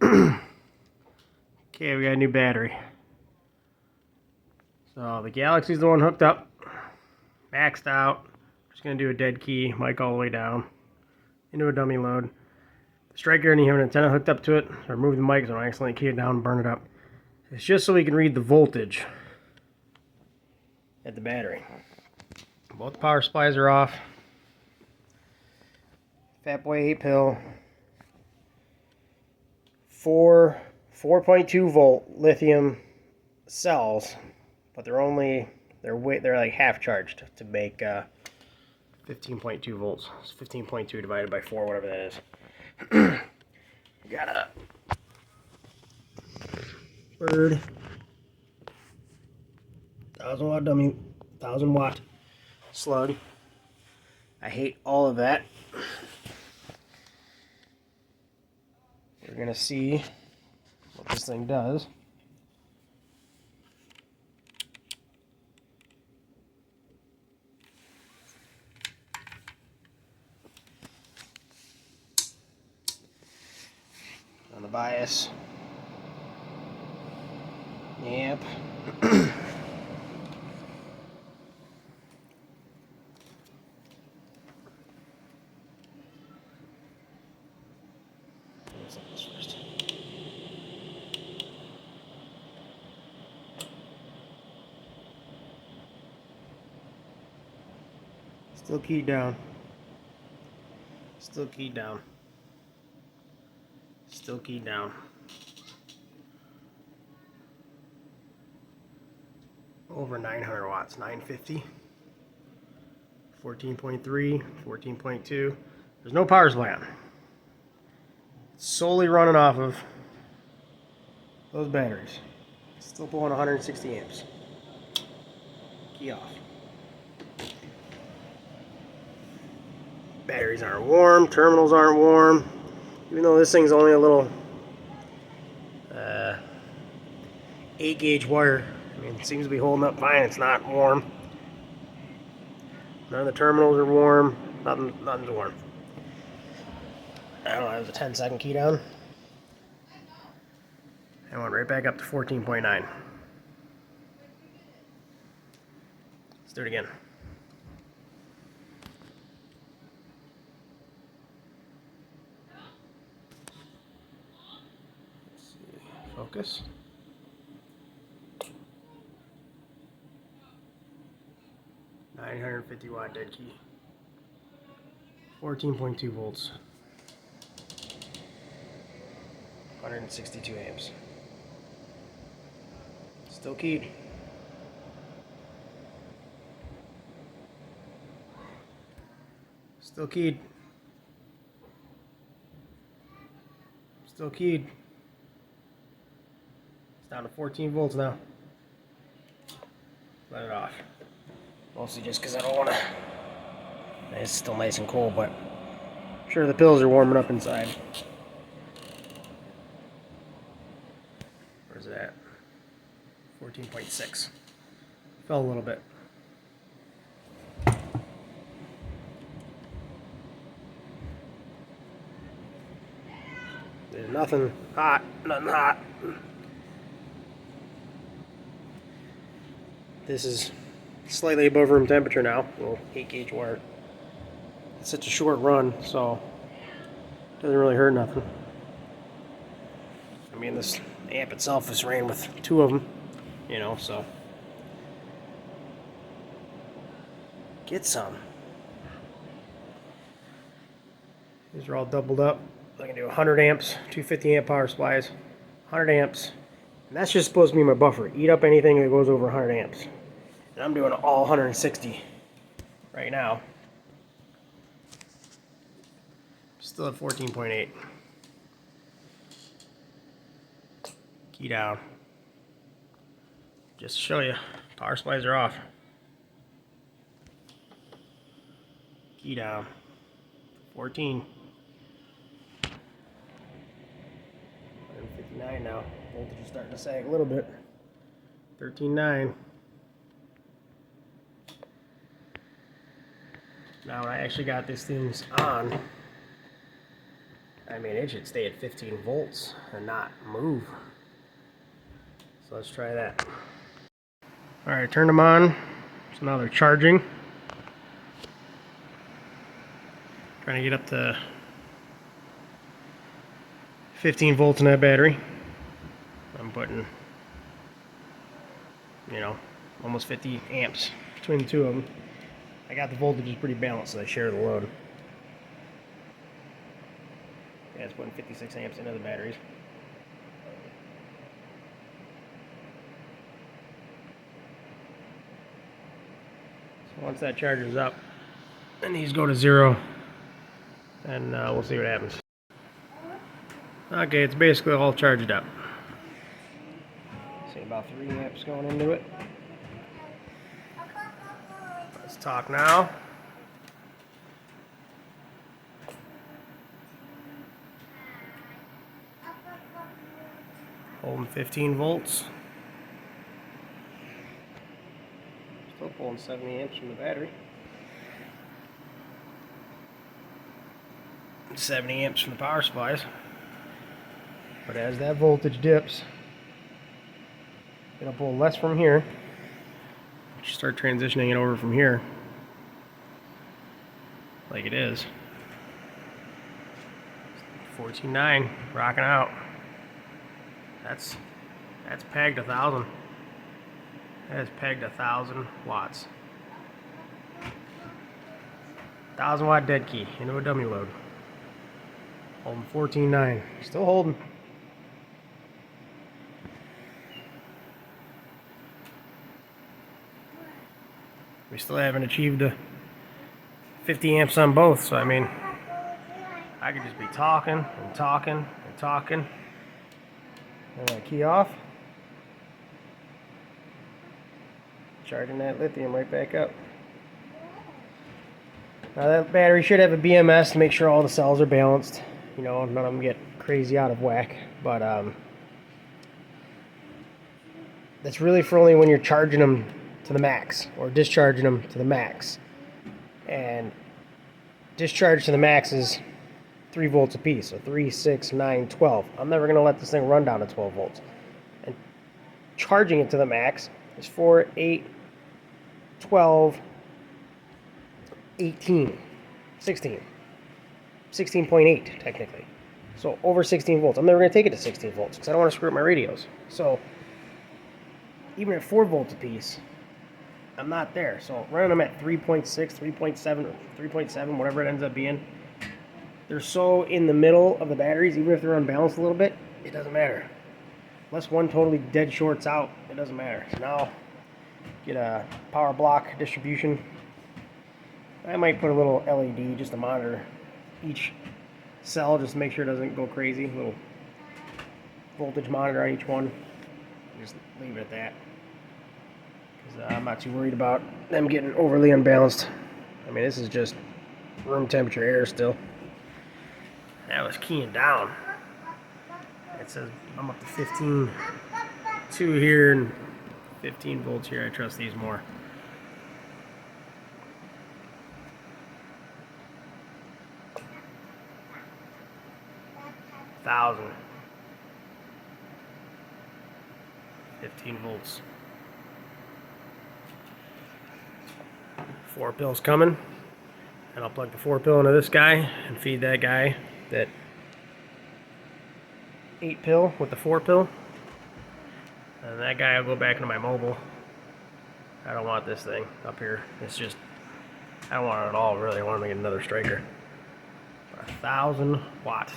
Okay, we got a new battery. So the Galaxy's the one hooked up, maxed out. Just gonna do a dead key, mic all the way down, into a dummy load. The Striker didn't have an antenna hooked up to it. So I removed the mic so I don't accidentally key it down and burn it up. It's just so we can read the voltage at the battery. Both power supplies are off. Fat Boy 8 pill. 4.2 volt lithium cells, but they're like half charged to make 15.2 volts. It's 15.2 divided by 4, whatever that is. Got a Bird 1000 watt dummy, 1000 watt slug. I hate all of that. We're gonna see what this thing does. On the bias. Yep. Still keyed down. Still keyed down. Still keyed down. Over 900 watts, 950. 14.3, 14.2. There's no power supply on. It's solely running off of those batteries. Still pulling 160 amps. Key off. Batteries aren't warm, terminals aren't warm. Even though this thing's only a little 8 gauge wire. I mean, it seems to be holding up fine. It's not warm. None of the terminals are warm. Nothing's warm. I don't know, it was a 10-second key down. I went right back up to 14.9. Let's do it again. Let's see. Focus. $950 watt dead key. 14.2 volts. 162 amps. Still keyed. Still keyed. Still keyed. It's down to 14 volts now. Let it off. Mostly just because I don't want to. It's still nice and cold, but I'm sure the pills are warming up inside. Where's it at? 14.6. Fell a little bit. There's nothing hot. Nothing hot. This is slightly above room temperature now. Little 8 gauge wire. It's such a short run, so it doesn't really hurt nothing. I mean, this amp itself is ran with 2 of them, you know, so get some. These are all doubled up. I can do 100 amps, 250 amp power supplies, 100 amps, and that's just supposed to be my buffer. Eat up anything that goes over 100 amps. And I'm doing all 160 right now. Still at 14.8. Key down. Just to show you, power supplies are off. Key down. 14. 159 now. Voltage is starting to sag a little bit. 13.9. Now when I actually got these things on, I mean, it should stay at 15 volts and not move. So let's try that. All right, turned them on. So now they're charging. Trying to get up to 15 volts in that battery. I'm putting, you know, almost 50 amps between the two of them. I got the voltages pretty balanced, so I share the load. Yeah, it's putting 56 amps into the batteries. So once that charges up, and these go to 0, and we'll see what happens. Okay, it's basically all charged up. See about 3 amps going into it. Let's talk now. Holding 15 volts. Still pulling 70 amps from the battery. 70 amps from the power supplies. But as that voltage dips, it'll pull less from here. Start transitioning it over from here, like it is. 14.9, rocking out. That's pegged 1,000. That is pegged 1,000 watts. 1,000 watt dead key into a dummy load. Holding 14.9. Still holding. We still haven't achieved the 50 amps on both, so I mean, I could just be talking and talking and talking. And I key off. Charging that lithium right back up. Now that battery should have a BMS to make sure all the cells are balanced. You know, none of them get crazy out of whack. But that's really for only when you're charging them to the max or discharging them to the max. And discharge to the max is 3 volts a piece, so 3, 6, 9, 12. I'm never going to let this thing run down to 12 volts. And charging it to the max is 4, 8, 12, 18, 16. 16.8 technically. So over 16 volts. I'm never going to take it to 16 volts because I don't want to screw up my radios. So even at 4 volts a piece, I'm not there. So running them at 3.6, 3.7, 3.7, whatever it ends up being, they're so in the middle of the batteries, even if they're unbalanced a little bit, it doesn't matter. Unless one totally dead shorts out, it doesn't matter. So now, get a power block distribution. I might put a little LED just to monitor each cell, just to make sure it doesn't go crazy. A little voltage monitor on each one. Just leave it at that. Because I'm not too worried about them getting overly unbalanced. I mean, this is just room temperature air still. That was keying down. It says I'm up to 15.2 here and 15 volts here. I trust these more. Thousand. 15 volts. 4 pills coming, and I'll plug the 4 pill into this guy and feed that guy that 8 pill with the 4 pill, and that guy will go back into my mobile. I don't want this thing up here. It's just, I don't want it at all really. I want to make another striker. 1,000 watts.